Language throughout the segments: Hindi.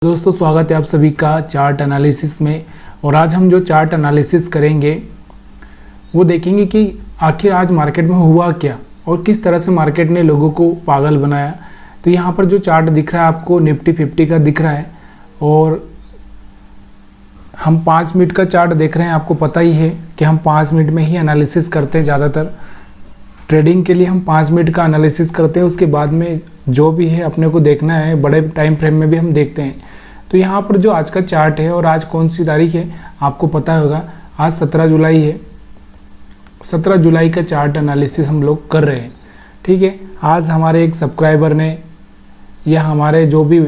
दोस्तों स्वागत है आप सभी का चार्ट एनालिसिस में। और आज हम जो चार्ट एनालिसिस करेंगे वो देखेंगे कि आखिर आज मार्केट में हुआ क्या और किस तरह से मार्केट ने लोगों को पागल बनाया। तो यहाँ पर जो चार्ट दिख रहा है आपको निफ्टी 50 का दिख रहा है और हम 5 मिनट का चार्ट देख रहे हैं। आपको पता ही है कि हम 5 मिनट में ही एनालिसिस करते हैं। ज़्यादातर ट्रेडिंग के लिए हम 5 मिनट का एनालिसिस करते हैं, उसके बाद में जो भी है अपने को देखना है बड़े टाइम फ्रेम में भी हम देखते हैं। तो यहाँ पर जो आज का चार्ट है और आज कौन सी तारीख है आपको पता होगा, आज 17 जुलाई है। 17 जुलाई का चार्ट एनालिसिस हम लोग कर रहे हैं। ठीक है, आज हमारे एक सब्सक्राइबर ने या हमारे जो भी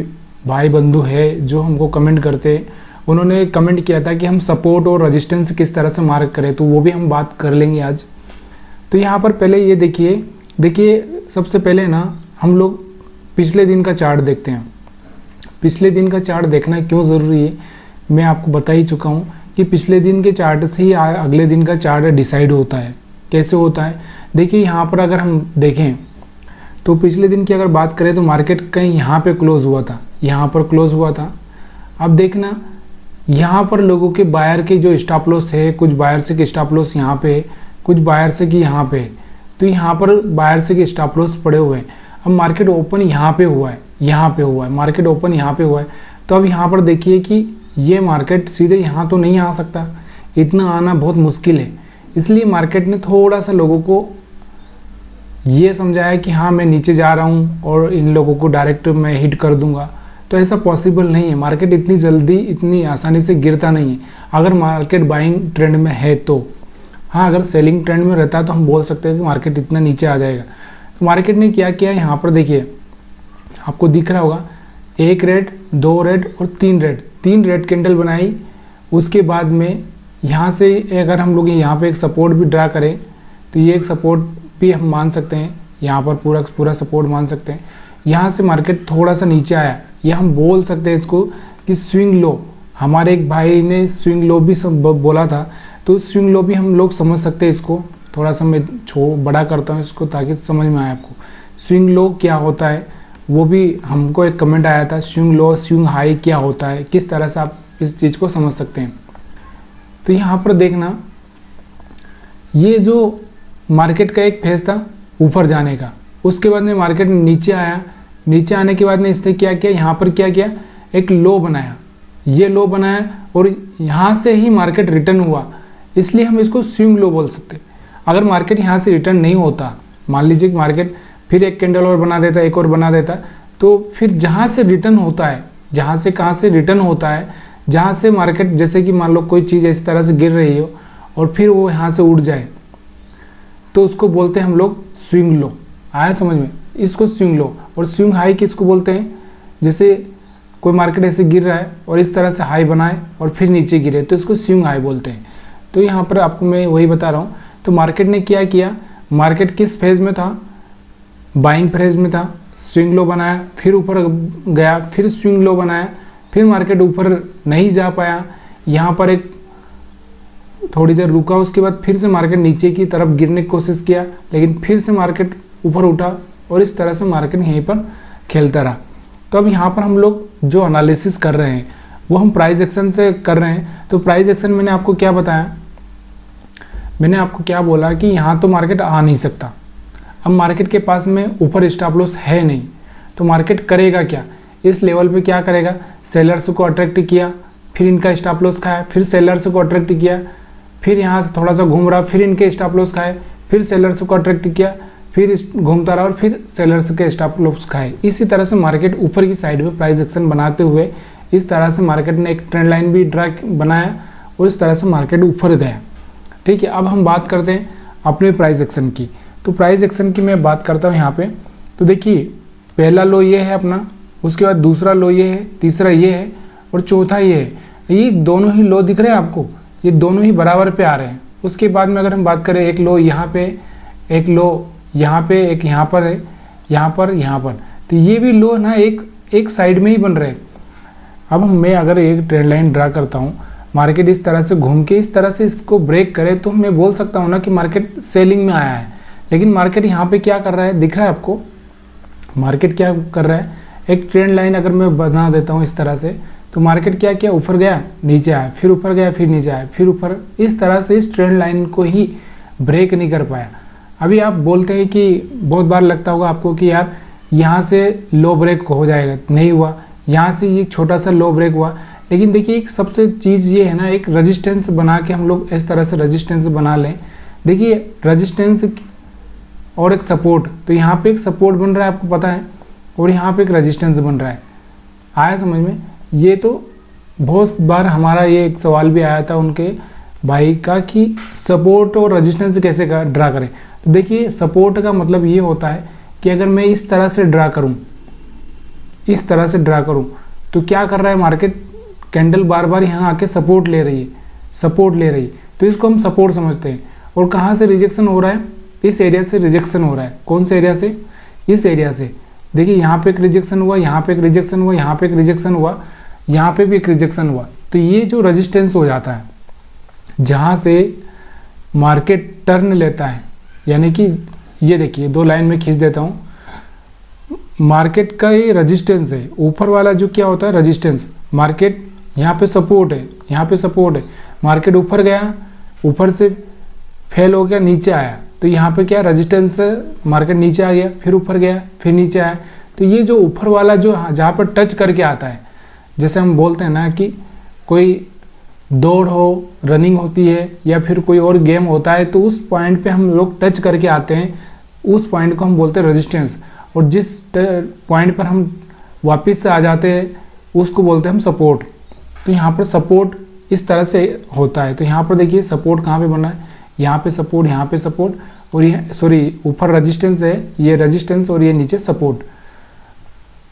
भाई बंधु है जो हमको कमेंट करते हैं, उन्होंने कमेंट किया था कि हम सपोर्ट और रेजिस्टेंस किस तरह से मार्क करें, तो वो भी हम बात कर लेंगे आज। तो यहाँ पर पहले ये देखिए सबसे पहले ना हम लोग पिछले दिन का चार्ट देखते हैं। पिछले दिन का चार्ट देखना क्यों ज़रूरी है मैं आपको बता ही चुका हूँ कि पिछले दिन के चार्ट से ही अगले दिन का चार्ट डिसाइड होता है। कैसे होता है देखिए, यहाँ पर अगर हम देखें तो पिछले दिन की अगर बात करें तो मार्केट कहीं यहाँ पे क्लोज हुआ था, यहाँ पर क्लोज हुआ था। अब देखना यहाँ पर लोगों के बायर के जो स्टॉप लॉस है, कुछ बायर से के स्टॉप लॉस यहाँ पे है, कुछ बायर से कि यहाँ पे है। तो यहाँ पर बायर से के स्टॉप लॉस पड़े हुए हैं। अब मार्केट ओपन यहाँ पे हुआ है, यहाँ पे हुआ है, मार्केट ओपन यहाँ पे हुआ है। तो अब यहाँ पर देखिए कि ये मार्केट सीधे यहाँ तो नहीं आ सकता, इतना आना बहुत मुश्किल है। इसलिए मार्केट ने थोड़ा सा लोगों को ये समझाया कि हाँ मैं नीचे जा रहा हूँ और इन लोगों को डायरेक्ट मैं हिट कर दूंगा। तो ऐसा पॉसिबल नहीं है, मार्केट इतनी जल्दी इतनी आसानी से गिरता नहीं है। अगर मार्केट बाइंग ट्रेंड में है तो हाँ, अगर सेलिंग ट्रेंड में रहता है तो हम बोल सकते हैं कि मार्केट इतना नीचे आ जाएगा। तो मार्केट ने क्या किया, यहाँ पर देखिए आपको दिख रहा होगा 1 रेड 2 रेड और 3 रेड कैंडल बनाई। उसके बाद में यहाँ से अगर हम लोग यहाँ पे एक सपोर्ट भी ड्रा करें तो ये एक सपोर्ट भी हम मान सकते हैं, यहाँ पर पूरा सपोर्ट मान सकते हैं। यहाँ से मार्केट थोड़ा सा नीचे आया, या हम बोल सकते हैं इसको कि स्विंग लो। हमारे एक भाई ने स्विंग लो भी सब बोला था, तो स्विंग लो भी हम लोग समझ सकते हैं। इसको थोड़ा सा मैं बड़ा करता हूँ इसको ताकि समझ में आए आपको स्विंग लो क्या होता है। वो भी हमको एक कमेंट आया था, स्विंग लो स्विंग हाई क्या होता है, किस तरह से आप इस चीज़ को समझ सकते हैं। तो यहाँ पर देखना ये जो मार्केट का एक फेज था ऊपर जाने का, उसके बाद में मार्केट नीचे आया। नीचे आने के बाद में इसने क्या किया, यहाँ पर क्या किया, एक लो बनाया, ये लो बनाया और यहाँ से ही मार्केट रिटर्न हुआ, इसलिए हम इसको स्विंग लो बोल सकते हैं। अगर मार्केट यहाँ से रिटर्न नहीं होता, मान लीजिए कि मार्केट फिर एक कैंडल और बना देता, एक और बना देता, तो फिर जहाँ से रिटर्न होता है, जहाँ से कहाँ से रिटर्न होता है, जहाँ से मार्केट जैसे कि मान लो कोई चीज़ इस तरह से गिर रही हो और फिर वो यहाँ से उड़ जाए, तो उसको बोलते हैं हम लोग स्विंग लो। आया समझ में, इसको स्विंग लो। और स्विंग हाई किसको बोलते हैं, जैसे कोई मार्केट ऐसे गिर रहा है और इस तरह से हाई बनाए और फिर नीचे गिरे, तो इसको स्विंग हाई बोलते हैं। तो यहाँ पर आपको मैं वही बता रहा हूँ। तो मार्केट ने क्या किया, मार्केट किस फेज में था, बाइंग फेज में था, स्विंग लो बनाया, फिर ऊपर गया, फिर स्विंग लो बनाया, फिर मार्केट ऊपर नहीं जा पाया, यहाँ पर एक थोड़ी देर रुका, उसके बाद फिर से मार्केट नीचे की तरफ गिरने की कोशिश किया, लेकिन फिर से मार्केट ऊपर उठा और इस तरह से मार्केट यहीं पर खेलता रहा। तो अब यहाँ पर हम लोग जो एनालिसिस कर रहे हैं वो हम प्राइस एक्शन से कर रहे हैं। तो प्राइस एक्शन मैंने आपको क्या बताया, मैंने आपको क्या बोला कि यहाँ तो मार्केट आ नहीं सकता। अब मार्केट के पास में ऊपर स्टॉप लॉस है नहीं, तो मार्केट करेगा क्या, इस लेवल पे क्या करेगा, सेलर्स को अट्रैक्ट किया, फिर इनका स्टॉप लॉस खाया, फिर सेलर्स को अट्रैक्ट किया, फिर यहाँ से थोड़ा सा घूम रहा, फिर इनके स्टॉप लॉस खाए, फिर सेलर्स को अट्रैक्ट किया, फिर घूमता रहा और फिर सेलर्स के स्टॉप लॉस खाए। इसी तरह से मार्केट ऊपर की साइड में प्राइस एक्शन बनाते हुए इस तरह से मार्केट ने एक ट्रेंड लाइन भी ड्रा बनाया और इस तरह से मार्केट ऊपर गया। ठीक है, अब हम बात करते हैं अपने प्राइस एक्शन की। तो प्राइस एक्शन की मैं बात करता हूँ यहाँ पे। तो देखिए पहला लो ये है अपना, उसके बाद दूसरा लो ये है, तीसरा ये है और चौथा ये है। ये दोनों ही लो दिख रहे हैं आपको, ये दोनों ही बराबर पे आ रहे हैं। उसके बाद में अगर हम बात करें, एक लो यहाँ पे, एक लो यहाँ पे, एक यहाँ पर है, यहाँ पर, तो ये भी लो ना एक साइड में ही बन रहे हैं। अब मैं अगर एक ट्रेंड लाइन ड्रा करता हूँ, मार्केट इस तरह से घूम के इस तरह से इसको ब्रेक करे, तो मैं बोल सकता हूँ ना कि मार्केट सेलिंग में आया है। लेकिन मार्केट यहाँ पे क्या कर रहा है, दिख रहा है आपको, मार्केट क्या कर रहा है, एक ट्रेंड लाइन अगर मैं बना देता हूँ इस तरह से, तो मार्केट क्या किया, ऊपर गया नीचे आया, फिर ऊपर गया फिर नीचे आया, फिर ऊपर, इस तरह से इस ट्रेंड लाइन को ही ब्रेक नहीं कर पाया। अभी आप बोलते हैं कि बहुत बार लगता होगा आपको कि यार यहाँ से लो ब्रेक हो जाएगा, नहीं हुआ, यहाँ से ये छोटा सा लो ब्रेक हुआ। लेकिन देखिए एक सबसे चीज़ ये है ना, एक रेजिस्टेंस बना के हम लोग इस तरह से रेजिस्टेंस बना लें। देखिए रेजिस्टेंस और एक सपोर्ट, तो यहाँ पे एक सपोर्ट बन रहा है आपको पता है, और यहाँ पे एक रेजिस्टेंस बन रहा है। आया समझ में? ये तो बहुत बार हमारा ये एक सवाल भी आया था उनके भाई का कि सपोर्ट और रेजिस्टेंस कैसे ड्रा करें। तो देखिए सपोर्ट का मतलब ये होता है कि अगर मैं इस तरह से ड्रा करूं, इस तरह से ड्रा करूं, तो क्या कर रहा है मार्केट, कैंडल बार बार यहाँ आके सपोर्ट ले रही है, सपोर्ट ले रही है, तो इसको हम सपोर्ट समझते हैं। और कहाँ से रिजेक्शन हो रहा है, इस एरिया से रिजेक्शन हो रहा है। कौन से एरिया से, इस एरिया से। देखिए यहाँ पे एक रिजेक्शन हुआ, यहाँ पे एक रिजेक्शन हुआ, यहाँ पे एक रिजेक्शन हुआ, यहाँ पे भी एक रिजेक्शन हुआ। तो ये जो रेजिस्टेंस हो जाता है जहाँ से मार्केट टर्न लेता है, यानी कि ये देखिए दो लाइन में खींच देता हूँ, मार्केट का ये रेजिस्टेंस है, ऊपर वाला जो क्या होता है रेजिस्टेंस, मार्केट यहाँ पे सपोर्ट है, यहाँ पे सपोर्ट है, मार्केट ऊपर गया, ऊपर से फेल हो गया, नीचे आया, तो यहाँ पे क्या रेजिस्टेंस है, मार्केट नीचे आ गया, फिर ऊपर गया, फिर नीचे आया। तो ये जो ऊपर वाला जो जहाँ पर टच करके आता है, जैसे हम बोलते हैं ना कि कोई दौड़ हो, रनिंग होती है या फिर कोई और गेम होता है, तो उस पॉइंट पे हम लोग टच करके आते हैं, उस पॉइंट को हम बोलते हैं रेजिस्टेंस। और जिस पॉइंट पर हम वापस से आ जाते हैं उसको बोलते हैं हम सपोर्ट। तो यहाँ पर सपोर्ट इस तरह से होता है। तो यहाँ पर देखिए सपोर्ट कहाँ पे बना है, यहाँ पे सपोर्ट, यहाँ पे सपोर्ट, और ये सॉरी ऊपर रेजिस्टेंस है, ये रेजिस्टेंस और ये नीचे सपोर्ट।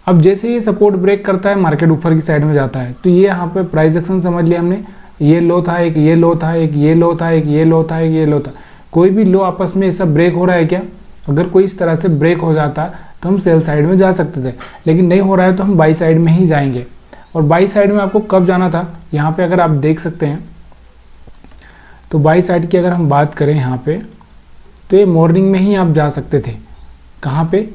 अब जैसे ये सपोर्ट ब्रेक करता है मार्केट ऊपर की साइड में जाता है। तो ये यहाँ पे प्राइस एक्शन समझ लिया हमने, ये लो था, एक ये लो था, एक ये लो था, एक ये लो था, एक ये लो था। कोई भी लो आपस में ऐसा ब्रेक हो रहा है क्या? अगर कोई इस तरह से ब्रेक हो जाता तो हम सेल साइड में जा सकते थे, लेकिन नहीं हो रहा है तो हम बाई साइड में ही जाएंगे। और बाई साइड में आपको कब जाना था, यहाँ पे अगर आप देख सकते हैं, तो बाई साइड की अगर हम बात करें यहाँ पे, तो ये मॉर्निंग में ही आप जा सकते थे। कहाँ पे?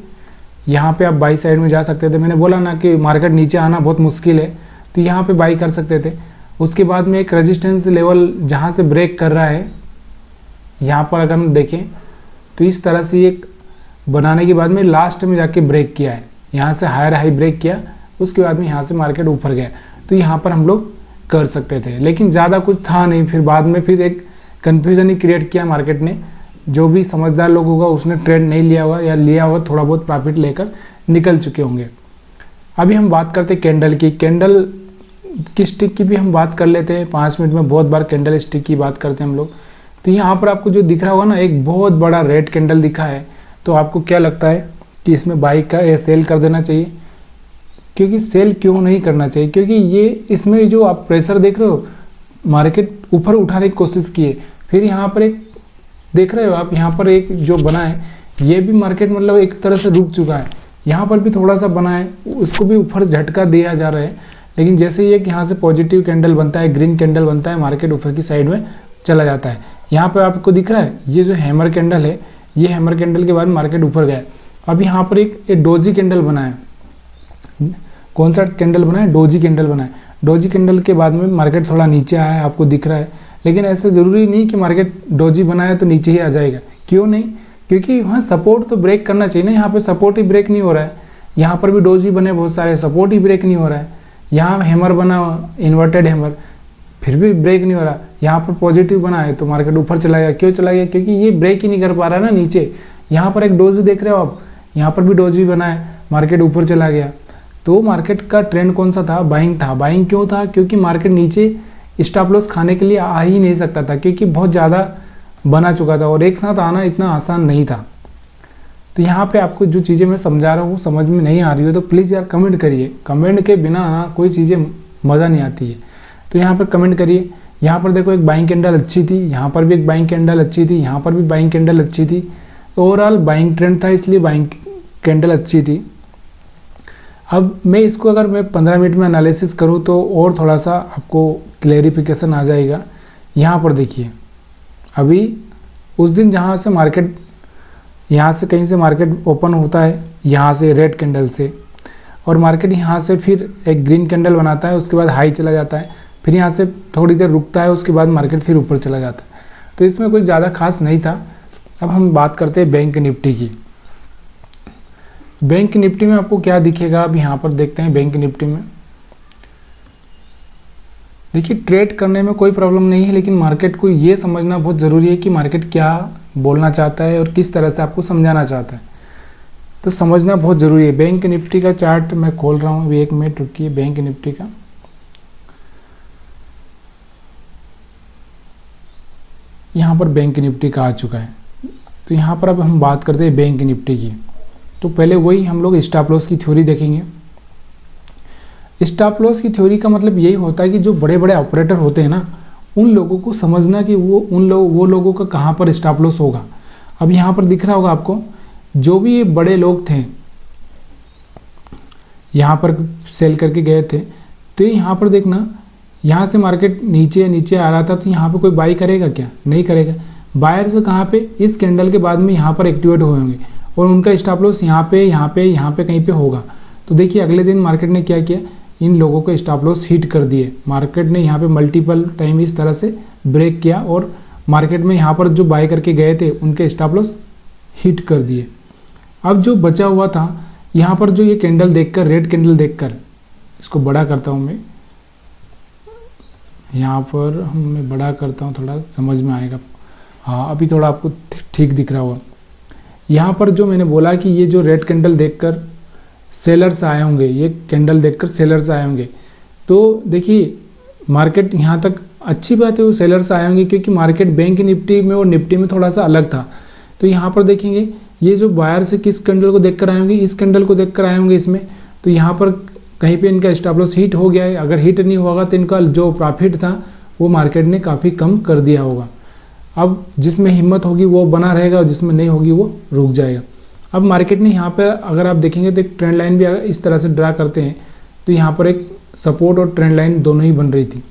यहाँ पे आप बाई साइड में जा सकते थे। मैंने बोला ना कि मार्केट नीचे आना बहुत मुश्किल है, तो यहाँ पे बाई कर सकते थे। उसके बाद में एक रेजिस्टेंस लेवल जहाँ से ब्रेक कर रहा है, यहाँ पर अगर हम देखें तो इस तरह से एक बनाने के बाद में लास्ट में जाके ब्रेक किया है, यहाँ से हायर हाई ब्रेक किया, उसके बाद में यहाँ से मार्केट ऊपर गया। तो यहाँ पर हम लोग कर सकते थे, लेकिन ज़्यादा कुछ था नहीं। फिर बाद में फिर एक कन्फ्यूज़न ही क्रिएट किया मार्केट ने। जो भी समझदार लोग होगा उसने ट्रेड नहीं लिया होगा, या लिया होगा थोड़ा बहुत प्रॉफिट लेकर निकल चुके होंगे। अभी हम बात करते हैं कैंडल की। कैंडल की स्टिक की भी हम बात कर लेते हैं 5 मिनट में। बहुत बार कैंडल स्टिक की बात करते हैं हम लोग। तो यहाँ पर आपको जो दिख रहा होगा ना, एक बहुत बड़ा रेड कैंडल दिखा है, तो आपको क्या लगता है कि इसमें बाई का या सेल कर देना चाहिए? क्योंकि सेल क्यों नहीं करना चाहिए? क्योंकि ये इसमें जो आप प्रेशर देख रहे हो, मार्केट ऊपर उठाने की कोशिश की है, फिर यहाँ पर एक देख रहे हो आप, यहाँ पर एक जो बना है, ये भी मार्केट मतलब एक तरह से रुक चुका है। यहाँ पर भी थोड़ा सा बना है, उसको भी ऊपर झटका दिया जा रहा है। लेकिन जैसे ये यहाँ से पॉजिटिव कैंडल बनता है, ग्रीन कैंडल बनता है, मार्केट ऊपर की साइड में चला जाता है। यहाँ पर आपको दिख रहा है ये जो हैमर कैंडल है, ये हैमर कैंडल के बाद मार्केट ऊपर गया। अब यहाँ पर एक डोजी कैंडल बना है। कौन सा कैंडल बना है? डोजी कैंडल बना है। डोजी कैंडल के बाद में मार्केट थोड़ा नीचे आया है, आपको दिख रहा है। लेकिन ऐसा ज़रूरी नहीं कि मार्केट डोजी बनाया तो नीचे ही आ जाएगा। क्यों नहीं? क्योंकि वहाँ सपोर्ट तो ब्रेक करना चाहिए ना। यहाँ पे सपोर्ट ही ब्रेक नहीं हो रहा है। यहाँ पर भी डोजी बने बहुत सारे, सपोर्ट ही ब्रेक नहीं हो रहा है। यहाँ हैमर बना, इन्वर्टेड हैमर, फिर भी ब्रेक नहीं हो रहा। यहाँ पर पॉजिटिव बना है तो मार्केट ऊपर चला गया। क्यों चला गया? क्योंकि ये ब्रेक ही नहीं कर पा रहा है ना नीचे। यहाँ पर एक डोजी देख रहे हो आप, यहाँ पर भी डोजी बना है, मार्केट ऊपर चला गया। तो मार्केट का ट्रेंड कौन सा था? बाइंग था। बाइंग क्यों था? क्योंकि मार्केट नीचे स्टॉप लॉस खाने के लिए आ ही नहीं सकता था, क्योंकि बहुत ज़्यादा बना चुका था और एक साथ आना इतना आसान नहीं था। तो यहाँ पे आपको जो चीज़ें मैं समझा रहा हूँ समझ में नहीं आ रही हो तो प्लीज़ यार कमेंट करिए। कमेंट के बिना ना कोई चीज़ें मज़ा नहीं आती है। तो यहाँ पर कमेंट करिए। यहाँ पर देखो एक बाइंग कैंडल अच्छी थी, यहाँ पर भी एक बाइंग कैंडल अच्छी थी, यहाँ पर भी बाइंग कैंडल अच्छी थी। ओवरऑल बाइंग ट्रेंड था, इसलिए बाइंग कैंडल अच्छी थी। अब मैं इसको अगर मैं 15 मिनट में एनालिसिस करूँ तो और थोड़ा सा आपको क्लेरिफिकेशन आ जाएगा। यहाँ पर देखिए, अभी उस दिन जहाँ से मार्केट, यहाँ से कहीं से मार्केट ओपन होता है, यहाँ से रेड कैंडल से, और मार्केट यहाँ से फिर एक ग्रीन कैंडल बनाता है, उसके बाद हाई चला जाता है, फिर यहाँ से थोड़ी देर रुकता है, उसके बाद मार्केट फिर ऊपर चला जाता है। तो इसमें कोई ज़्यादा खास नहीं था। अब हम बात करते हैं बैंक निफ्टी की। बैंक निफ्टी में आपको क्या दिखेगा, अब यहाँ पर देखते हैं। बैंक निफ्टी में देखिए ट्रेड करने में कोई प्रॉब्लम नहीं है, लेकिन मार्केट को ये समझना बहुत ज़रूरी है कि मार्केट क्या बोलना चाहता है और किस तरह से आपको समझाना चाहता है, तो समझना बहुत ज़रूरी है। बैंक निफ्टी का चार्ट मैं खोल रहा हूँ, अभी 1 मिनट रुकिए। बैंक निफ्टी का यहाँ पर बैंक निफ्टी का आ चुका है। तो यहाँ पर अब हम बात करते हैं बैंक निफ्टी की। तो पहले वही हम लोग स्टॉप लॉस की थ्योरी देखेंगे। स्टॉप लॉस की थ्योरी का मतलब यही होता है कि जो बड़े बड़े ऑपरेटर होते हैं ना, उन लोगों को समझना कि वो लोगों का कहाँ पर स्टॉप लॉस होगा। अब यहाँ पर दिख रहा होगा आपको, जो भी ये बड़े लोग थे यहाँ पर सेल करके गए थे, तो यहाँ पर देखना, यहाँ से मार्केट नीचे नीचे आ रहा था, तो यहाँ पे कोई बाई करेगा क्या? नहीं करेगा। बायर्स कहाँ पे? इस कैंडल के बाद में यहाँ पर एक्टिवेट हुए होंगे और उनका स्टॉप लॉस यहाँ पे कहीं पे होगा। तो देखिए अगले दिन मार्केट ने क्या किया, इन लोगों को स्टॉप लॉस हिट कर दिए। मार्केट ने यहाँ पे मल्टीपल टाइम इस तरह से ब्रेक किया और मार्केट में यहाँ पर जो बाय करके गए थे उनके स्टॉप लॉस हिट कर दिए। अब जो बचा हुआ था, यहाँ पर जो ये कैंडल देखकर, रेड कैंडल देखकर, इसको बड़ा करता हूँ मैं, यहाँ पर मैं बड़ा करता हूँ, थोड़ा समझ में आएगा। हाँ अभी थोड़ा आपको ठीक दिख रहा होगा। यहाँ पर जो मैंने बोला कि ये जो रेड कैंडल देखकर सेलर्स आए होंगे, ये कैंडल देखकर सेलर्स आए होंगे, तो देखिए मार्केट यहाँ तक अच्छी बात है वो सेलर्स आए होंगे, क्योंकि मार्केट बैंक निफ्टी में और निफ्टी में थोड़ा सा अलग था। तो यहाँ पर देखेंगे ये जो बायर से किस कैंडल को देखकर आए होंगे, इस कैंडल को देखकर आए होंगे इसमें, तो यहाँ पर कहीं पे इनका स्टॉप लॉस हिट हो गया है। अगर हिट नहीं होगा तो इनका जो प्रॉफिट था वो मार्केट ने काफ़ी कम कर दिया होगा। अब जिसमें हिम्मत होगी वो बना रहेगा और जिसमें नहीं होगी वो रुक जाएगा। अब मार्केट ने यहाँ पर अगर आप देखेंगे तो एक ट्रेंड लाइन भी अगर इस तरह से ड्रा करते हैं, तो यहाँ पर एक सपोर्ट और ट्रेंड लाइन दोनों ही बन रही थी।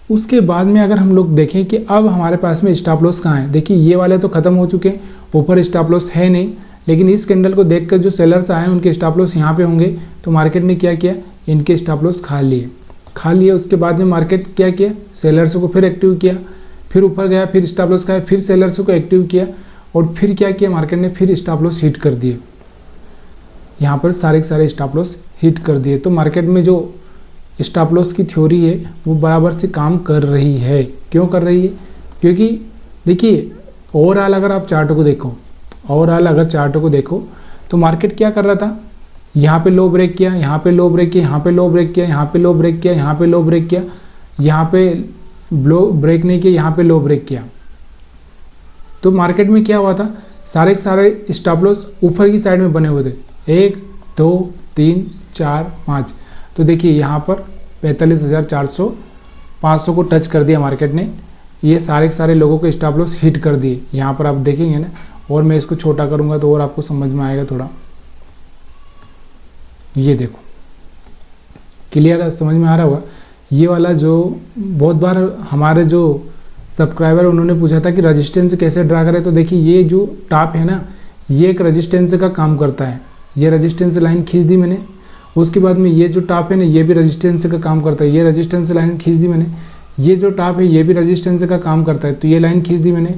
उसके बाद में अगर हम लोग देखें कि अब हमारे पास में स्टॉप लॉस कहाँ है, देखिए ये वाले तो ख़त्म हो चुके हैं, ऊपर स्टॉप लॉस है नहीं, लेकिन इस कैंडल को देखकर जो सेलर्स आए हैं उनके स्टॉप लॉस यहाँ पे होंगे। तो मार्केट ने क्या किया, इनके स्टॉप लॉस खा लिए। उसके बाद में मार्केट क्या किया, सेलर्स को फिर एक्टिव किया, फिर ऊपर गया, फिर स्टॉप लॉस खाया, फिर सेलर्स को एक्टिव किया और फिर क्या किया, मार्केट ने फिर स्टॉप लॉस हिट कर दिए। यहाँ पर सारे के सारे स्टॉप लॉस हिट कर दिए। तो मार्केट में जो स्टॉप लॉस की थ्योरी है वो बराबर से काम कर रही है। क्यों कर रही है? क्योंकि देखिए ओवरऑल अगर आप चार्ट को देखो, तो मार्केट क्या कर रहा था, यहाँ पे लो ब्रेक किया, यहाँ पे लो ब्रेक किया, यहाँ पे लो ब्रेक किया, यहाँ पे लो ब्रेक किया, यहाँ पे लो ब्रेक किया, यहाँ पे लो ब्रेक नहीं किया, यहाँ पे लो ब्रेक किया। तो मार्केट में क्या हुआ था, सारे के सारे स्टॉप लॉस ऊपर की साइड में बने हुए थे, 1 2 3 4 5। तो देखिए यहाँ पर 45,400 500 को टच कर दिया मार्केट ने। ये सारे के सारे लोगों के स्टॉप लॉस हिट कर दिए। यहाँ पर आप देखेंगे ना, और मैं इसको छोटा करूँगा तो और आपको समझ में आएगा थोड़ा। ये देखो क्लियर समझ में आ रहा होगा। ये वाला जो बहुत बार हमारे जो सब्सक्राइबर उन्होंने पूछा था कि रजिस्टेंस कैसे ड्रा करें, तो देखिए ये जो टॉप है ना, ये एक रजिस्टेंस का काम करता है। ये रजिस्टेंस लाइन खींच दी मैंने। उसके बाद में ये जो टॉप है ना, ये भी रजिस्टेंस का काम करता है। ये रजिस्टेंस लाइन खींच दी मैंने। ये जो टॉप है ये भी रजिस्टेंस का काम करता है, तो ये लाइन खींच दी मैंने।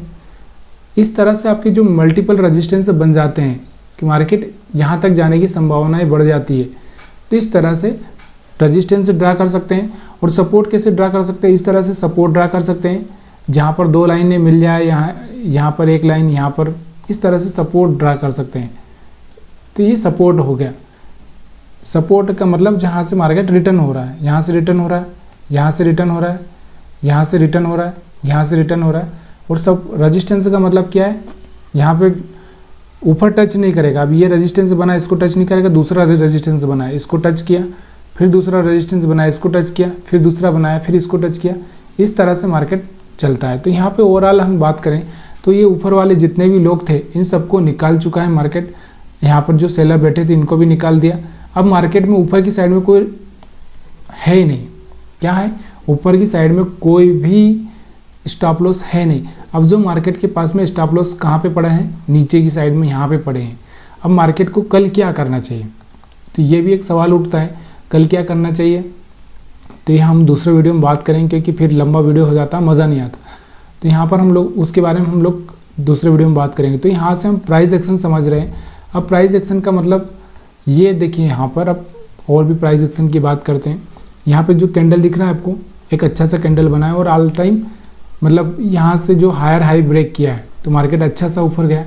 इस तरह से आपके जो मल्टीपल रजिस्टेंस बन जाते हैं कि मार्केट यहाँ तक जाने की संभावनाएं बढ़ जाती है। तो इस तरह से रजिस्टेंस ड्रा कर सकते हैं। और सपोर्ट कैसे ड्रा कर सकते हैं, इस तरह से सपोर्ट ड्रा कर सकते हैं, जहाँ पर 2 लाइनें मिल जाए, यहाँ पर 1 लाइन, यहाँ पर, इस तरह से सपोर्ट ड्रा कर सकते हैं। तो ये सपोर्ट हो गया। सपोर्ट का मतलब जहाँ से मार्केट रिटर्न हो रहा है, यहाँ से रिटर्न हो रहा है, यहाँ से रिटर्न हो रहा है, यहाँ से रिटर्न हो रहा है, यहाँ से रिटर्न हो रहा है। और सब रजिस्टेंस का मतलब क्या है, यहाँ पे ऊपर टच नहीं करेगा। अब ये रेजिस्टेंस बना, इसको टच नहीं करेगा। दूसरा रेजिस्टेंस बनाया, इसको टच किया, फिर दूसरा रेजिस्टेंस बनाया, इसको टच किया, फिर दूसरा बनाया, फिर इसको टच किया। इस तरह से मार्केट चलता है। तो यहाँ पे ओवरऑल हम बात करें तो ये ऊपर वाले जितने भी लोग थे इन सबको निकाल चुका है मार्केट। यहाँ पर जो सेलर बैठे थे इनको भी निकाल दिया। अब मार्केट में ऊपर की साइड में कोई है ही नहीं। क्या है, ऊपर की साइड में कोई भी स्टॉप लॉस है नहीं। अब जो मार्केट के पास में स्टॉप लॉस कहाँ पे पड़ा है, नीचे की साइड में यहाँ पे पड़े हैं। अब मार्केट को कल क्या करना चाहिए, तो ये भी एक सवाल उठता है कल क्या करना चाहिए। तो ये हम दूसरे वीडियो में बात करेंगे, क्योंकि फिर लंबा वीडियो हो जाता, मज़ा नहीं आता। तो यहाँ पर हम लोग उसके बारे में हम लोग दूसरे वीडियो में बात करेंगे। तो यहाँ से हम प्राइस एक्शन समझ रहे हैं। अब प्राइस एक्शन का मतलब ये देखिए, यहाँ पर अब और भी प्राइस एक्शन की बात करते हैं। यहाँ पे जो कैंडल दिख रहा है आपको, एक अच्छा सा कैंडल बना है और ऑल टाइम मतलब यहाँ से जो हायर हाई ब्रेक किया है तो मार्केट अच्छा सा ऊपर गया,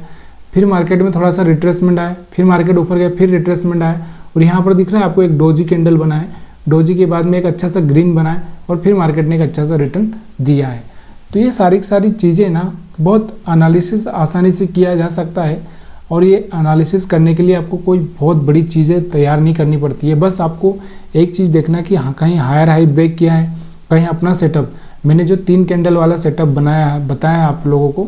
फिर मार्केट में थोड़ा सा रिट्रेसमेंट आया, फिर मार्केट ऊपर गया, फिर रिट्रेसमेंट आया और यहाँ पर दिख रहा है आपको एक डोजी कैंडल बना है। डोजी के बाद में एक अच्छा सा ग्रीन बना है और फिर मार्केट ने एक अच्छा सा रिटर्न दिया है। तो ये सारी की सारी चीज़ें ना बहुत एनालिसिस आसानी से किया जा सकता है और ये एनालिसिस करने के लिए आपको कोई बहुत बड़ी चीज़ें तैयार नहीं करनी पड़ती है। बस आपको एक चीज़ देखना कि हाँ कहीं हायर हाई ब्रेक किया है, कहीं अपना सेटअप, मैंने जो 3 कैंडल वाला सेटअप बनाया है बताया आप लोगों को,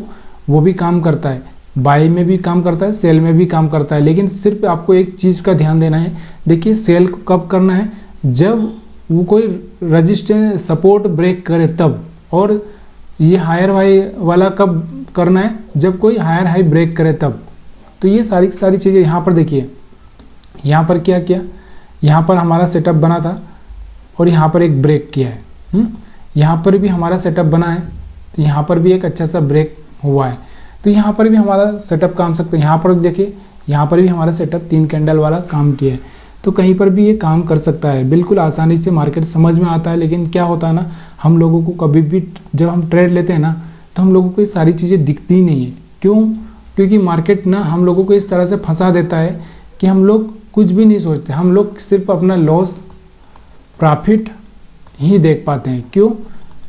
वो भी काम करता है, बाई में भी काम करता है, सेल में भी काम करता है। लेकिन सिर्फ आपको एक चीज़ का ध्यान देना है, देखिए सेल को कब करना है, जब वो कोई रजिस्टेंस सपोर्ट ब्रेक करे तब, और ये हायर हाई वाला कब करना है, जब कोई हायर हाई ब्रेक करे तब। तो ये सारी चीज़ें यहाँ पर देखिए, यहाँ पर क्या किया, यहाँ पर हमारा सेटअप बना था और यहाँ पर एक ब्रेक किया है। यहाँ पर भी हमारा सेटअप बना है, तो यहाँ पर भी एक अच्छा सा ब्रेक हुआ है, तो यहाँ पर भी हमारा सेटअप काम सकता है। यहाँ पर देखिए, यहाँ पर भी हमारा सेटअप 3 कैंडल वाला काम किया है, तो कहीं पर भी ये काम कर सकता है। बिल्कुल आसानी से मार्केट समझ में आता है। लेकिन क्या होता है ना, हम लोगों को कभी भी जब हम ट्रेड लेते हैं ना, तो हम लोगों को ये सारी चीज़ें दिखती ही नहीं है। क्यों? क्योंकि मार्केट ना हम लोगों को इस तरह से फंसा देता है कि हम लोग कुछ भी नहीं सोचते, हम लोग सिर्फ अपना लॉस प्रॉफिट ही देख पाते हैं। क्यों?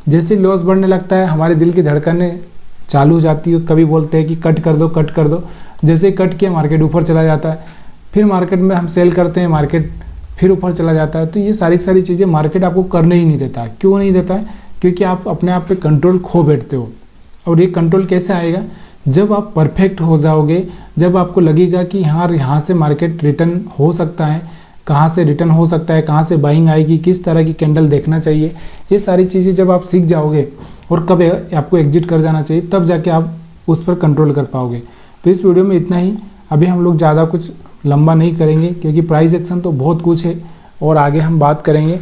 जैसे लॉस बढ़ने लगता है हमारे दिल की धड़कनें चालू हो जाती है, कभी बोलते हैं कि कट कर दो कट कर दो, जैसे कट किया मार्केट ऊपर चला जाता है, फिर मार्केट में हम सेल करते हैं, मार्केट फिर ऊपर चला जाता है। तो ये सारी चीज़ें मार्केट आपको करने ही नहीं देता है। क्यों नहीं देता है? क्योंकि आप अपने आप पे कंट्रोल खो बैठते हो। और ये कंट्रोल कैसे आएगा? जब आप परफेक्ट हो जाओगे, जब आपको लगेगा कि हाँ यहाँ से मार्केट रिटर्न हो सकता है, कहाँ से रिटर्न हो सकता है, कहाँ से बाइंग आएगी, किस तरह की कैंडल देखना चाहिए, ये सारी चीज़ें जब आप सीख जाओगे और कब आपको एग्जिट कर जाना चाहिए, तब जाके आप उस पर कंट्रोल कर पाओगे। तो इस वीडियो में इतना ही। अभी हम लोग ज़्यादा कुछ लंबा नहीं करेंगे, क्योंकि प्राइस एक्शन तो बहुत कुछ है और आगे हम बात करेंगे।